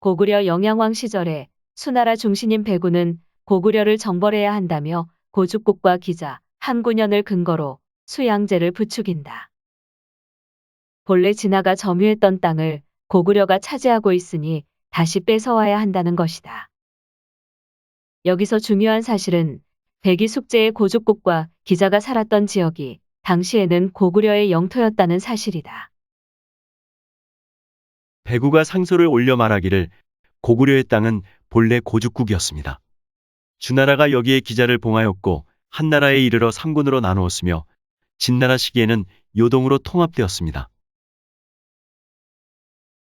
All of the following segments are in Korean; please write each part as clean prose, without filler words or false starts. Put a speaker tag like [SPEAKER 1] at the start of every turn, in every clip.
[SPEAKER 1] 고구려 영양왕 시절에 수나라 중신인 배구는 고구려를 정벌해야 한다며 고죽국과 기자, 한군연을 근거로 수양제를 부추긴다. 본래 진화가 점유했던 땅을 고구려가 차지하고 있으니 다시 뺏어와야 한다는 것이다. 여기서 중요한 사실은 백이 숙제의 고죽국과 기자가 살았던 지역이 당시에는 고구려의 영토였다는 사실이다.
[SPEAKER 2] 배구가 상소를 올려 말하기를 고구려의 땅은 본래 고죽국이었습니다. 주나라가 여기에 기자를 봉하였고 한나라에 이르러 3군으로 나누었으며 진나라 시기에는 요동으로 통합되었습니다.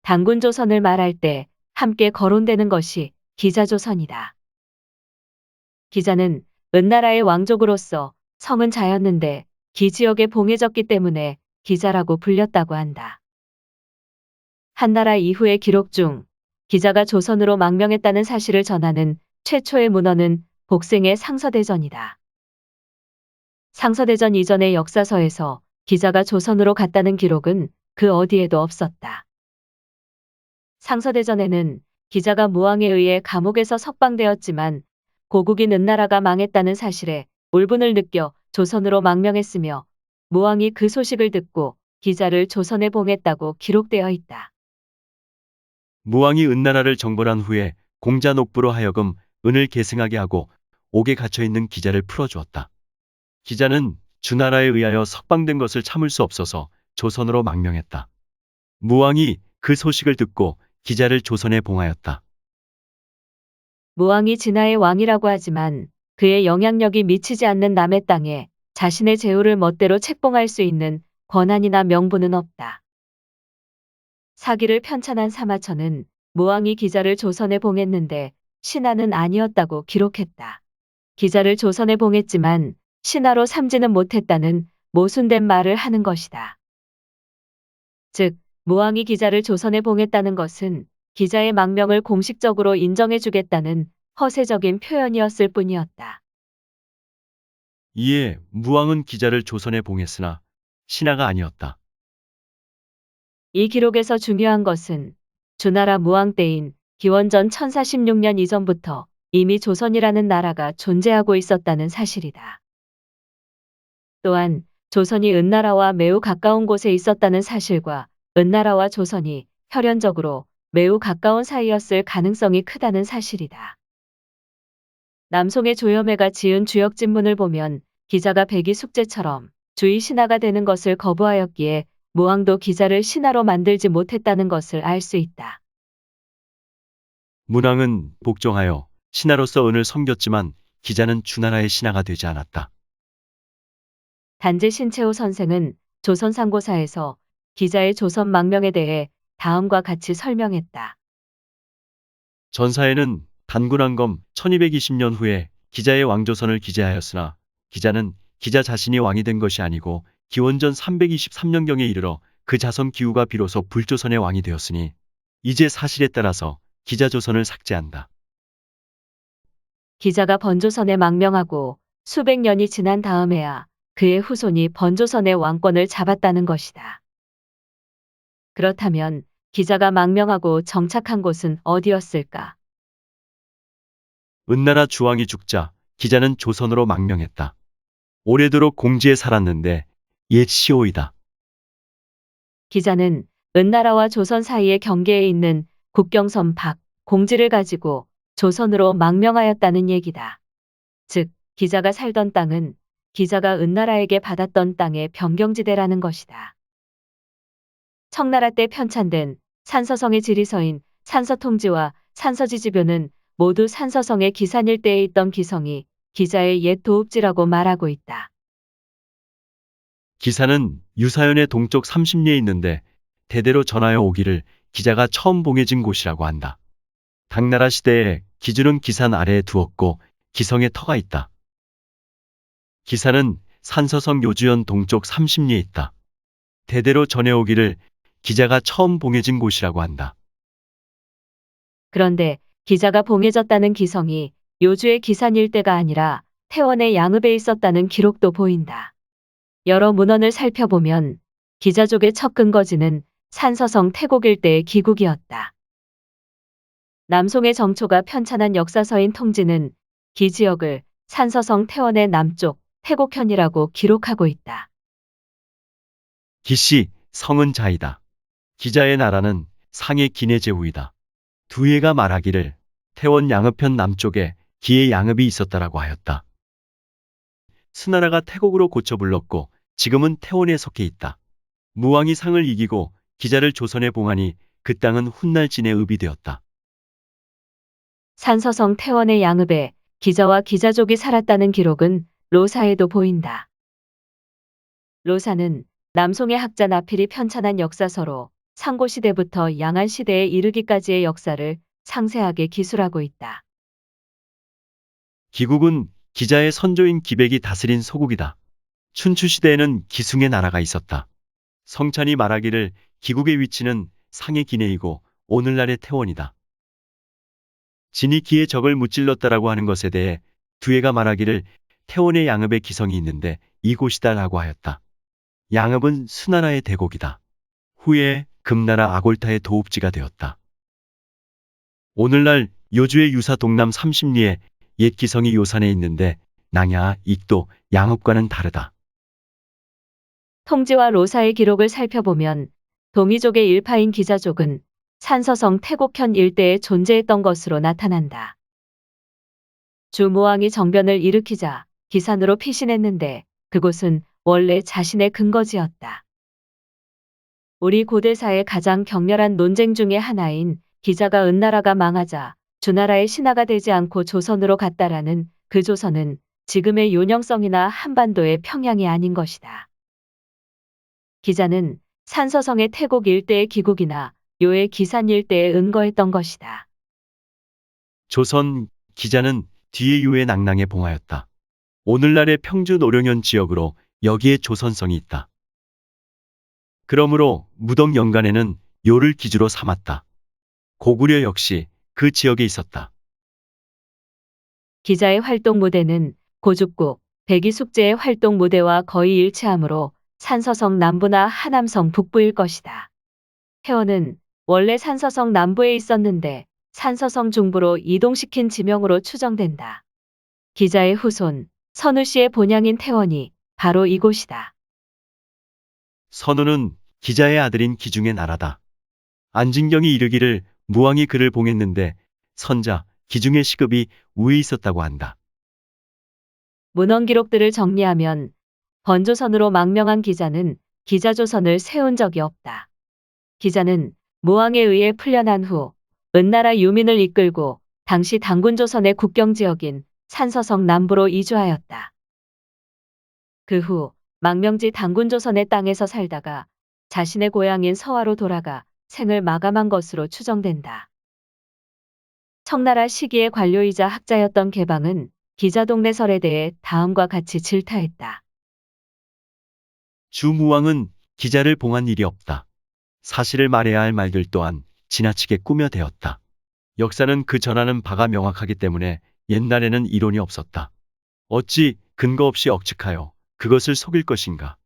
[SPEAKER 1] 단군조선을 말할 때 함께 거론되는 것이 기자조선이다. 기자는 은나라의 왕족으로서 성은 자였는데 기지역에 봉해졌기 때문에 기자라고 불렸다고 한다. 한나라 이후의 기록 중 기자가 조선으로 망명했다는 사실을 전하는 최초의 문헌은 복생의 상서대전이다. 상서대전 이전의 역사서에서 기자가 조선으로 갔다는 기록은 그 어디에도 없었다. 상서대전에는 기자가 무왕에 의해 감옥에서 석방되었지만 고국인 은나라가 망했다는 사실에 울분을 느껴 조선으로 망명했으며 무왕이 그 소식을 듣고 기자를 조선에 봉했다고 기록되어 있다.
[SPEAKER 2] 무왕이 은나라를 정벌한 후에 공자 녹부로 하여금 은을 계승하게 하고 옥에 갇혀있는 기자를 풀어주었다. 기자는 주나라에 의하여 석방된 것을 참을 수 없어서 조선으로 망명했다. 무왕이 그 소식을 듣고 기자를 조선에 봉하였다.
[SPEAKER 1] 무왕이 진화의 왕이라고 하지만 그의 영향력이 미치지 않는 남의 땅에 자신의 제후를 멋대로 책봉할 수 있는 권한이나 명분은 없다. 사기를 편찬한 사마천은 무왕이 기자를 조선에 봉했는데 신하는 아니었다고 기록했다. 기자를 조선에 봉했지만 신하로 삼지는 못했다는 모순된 말을 하는 것이다. 즉, 무왕이 기자를 조선에 봉했다는 것은 기자의 망명을 공식적으로 인정해주겠다는 허세적인 표현이었을 뿐이었다.
[SPEAKER 2] 이에 무왕은 기자를 조선에 봉했으나 신하가 아니었다.
[SPEAKER 1] 이 기록에서 중요한 것은 주나라 무왕 때인 기원전 1046년 이전부터 이미 조선이라는 나라가 존재하고 있었다는 사실이다. 또한 조선이 은나라와 매우 가까운 곳에 있었다는 사실과 은나라와 조선이 혈연적으로 매우 가까운 사이였을 가능성이 크다는 사실이다. 남송의 조여매가 지은 주역진문을 보면 기자가 백이 숙제처럼 주의 신하가 되는 것을 거부하였기에 무왕도 기자를 신하로 만들지 못했다는 것을 알 수 있다.
[SPEAKER 2] 문왕은 복종하여 신하로서 은을 섬겼지만 기자는 주나라의 신하가 되지 않았다.
[SPEAKER 1] 단재 신채호 선생은 조선상고사에서 기자의 조선 망명에 대해 다음과 같이 설명했다.
[SPEAKER 2] 전사에는 단군왕검 1220년 후에 기자의 왕조선을 기재하였으나 기자는 기자 자신이 왕이 된 것이 아니고 기원전 323년경에 이르러 그 자손 기후가 비로소 불조선의 왕이 되었으니 이제 사실에 따라서 기자조선을 삭제한다.
[SPEAKER 1] 기자가 번조선에 망명하고 수백 년이 지난 다음에야 그의 후손이 번조선의 왕권을 잡았다는 것이다. 그렇다면 기자가 망명하고 정착한 곳은 어디였을까?
[SPEAKER 2] 은나라 주왕이 죽자 기자는 조선으로 망명했다. 오래도록 공지에 살았는데 옛 시오이다.
[SPEAKER 1] 기자는 은나라와 조선 사이의 경계에 있는 국경선 밖 공지를 가지고 조선으로 망명하였다는 얘기다. 즉, 기자가 살던 땅은 기자가 은나라에게 받았던 땅의 변경지대라는 것이다. 청나라 때 편찬된 산서성의 지리서인 산서통지와 산서지지묘는 모두 산서성의 기산 일대에 있던 기성이 기자의 옛 도읍지라고 말하고 있다.
[SPEAKER 2] 기사는 유사연의 동쪽 30리에 있는데 대대로 전하여 오기를 기자가 처음 봉해진 곳이라고 한다. 당나라 시대에 기주는 기산 아래에 두었고 기성에 터가 있다. 기사는 산서성 요주연 동쪽 30리에 있다. 대대로 전해오기를 기자가 처음 봉해진 곳이라고 한다.
[SPEAKER 1] 그런데 기자가 봉해졌다는 기성이 요주의 기산 일대가 아니라 태원의 양읍에 있었다는 기록도 보인다. 여러 문헌을 살펴보면 기자족의 첫 근거지는 산서성 태곡 일대의 기국이었다. 남송의 정초가 편찬한 역사서인 통지는 기 지역을 산서성 태원의 남쪽 태곡현이라고 기록하고 있다.
[SPEAKER 2] 기씨, 성은 자이다. 기자의 나라는 상의 기내제후이다. 두예가 말하기를 태원 양읍편 남쪽에 기의 양읍이 있었다라고 하였다. 수나라가 태곡으로 고쳐 불렀고 지금은 태원에 속해 있다. 무왕이 상을 이기고 기자를 조선에 봉하니 그 땅은 훗날 진의 읍이 되었다.
[SPEAKER 1] 산서성 태원의 양읍에 기자와 기자족이 살았다는 기록은 로사에도 보인다. 로사는 남송의 학자 나필이 편찬한 역사서로 상고시대부터 양안시대에 이르기까지의 역사를 상세하게 기술하고 있다.
[SPEAKER 2] 기국은 기자의 선조인 기백이 다스린 소국이다. 춘추시대에는 기숭의 나라가 있었다. 성찬이 말하기를 기국의 위치는 상의 기내이고 오늘날의 태원이다. 진이 기의 적을 무찔렀다라고 하는 것에 대해 두예가 말하기를 태원의 양읍에 기성이 있는데 이곳이다라고 하였다. 양읍은 수나라의 대곡이다. 후에 금나라 아골타의 도읍지가 되었다. 오늘날 요주의 유사 동남 30리에 옛 기성이 요산에 있는데 낭야, 익도, 양읍과는 다르다.
[SPEAKER 1] 통지와 로사의 기록을 살펴보면 동이족의 일파인 기자족은 산서성 태곡현 일대에 존재했던 것으로 나타난다. 주무왕이 정변을 일으키자 기산으로 피신했는데 그곳은 원래 자신의 근거지였다. 우리 고대사의 가장 격렬한 논쟁 중의 하나인 기자가 은나라가 망하자 주나라의 신하가 되지 않고 조선으로 갔다라는 그 조선은 지금의 요령성이나 한반도의 평양이 아닌 것이다. 기자는 산서성의 태곡 일대의 기국이나 요의 기산 일대에 은거했던 것이다.
[SPEAKER 2] 조선 기자는 뒤에 유의 낭낭에 봉하였다. 오늘날의 평주 노령현 지역으로 여기에 조선성이 있다. 그러므로 무덕 연간에는 요를 기주로 삼았다. 고구려 역시 그 지역에 있었다.
[SPEAKER 1] 기자의 활동 무대는 고죽국, 백이숙제의 활동 무대와 거의 일치하므로 산서성 남부나 하남성 북부일 것이다. 태원은 원래 산서성 남부에 있었는데 산서성 중부로 이동시킨 지명으로 추정된다. 기자의 후손 선우 씨의 본향인 태원이 바로 이곳이다.
[SPEAKER 2] 선우는 기자의 아들인 기중의 나라다. 안진경이 이르기를 무왕이 그를 봉했는데 선자 기중의 시급이 우에 있었다고 한다.
[SPEAKER 1] 문헌 기록들을 정리하면 번조선으로 망명한 기자는 기자조선을 세운 적이 없다. 기자는 무왕에 의해 풀려난 후 은나라 유민을 이끌고 당시 당군조선의 국경지역인 산서성 남부로 이주하였다. 그 후 망명지 당군조선의 땅에서 살다가 자신의 고향인 서화로 돌아가 생을 마감한 것으로 추정된다. 청나라 시기의 관료이자 학자였던 개방은 기자동네설에 대해 다음과 같이 질타했다.
[SPEAKER 2] 주무왕은 기자를 봉한 일이 없다. 사실을 말해야 할 말들 또한 지나치게 꾸며대었다. 역사는 그 전하는 바가 명확하기 때문에 옛날에는 이론이 없었다. 어찌 근거 없이 억측하여 그것을 속일 것인가.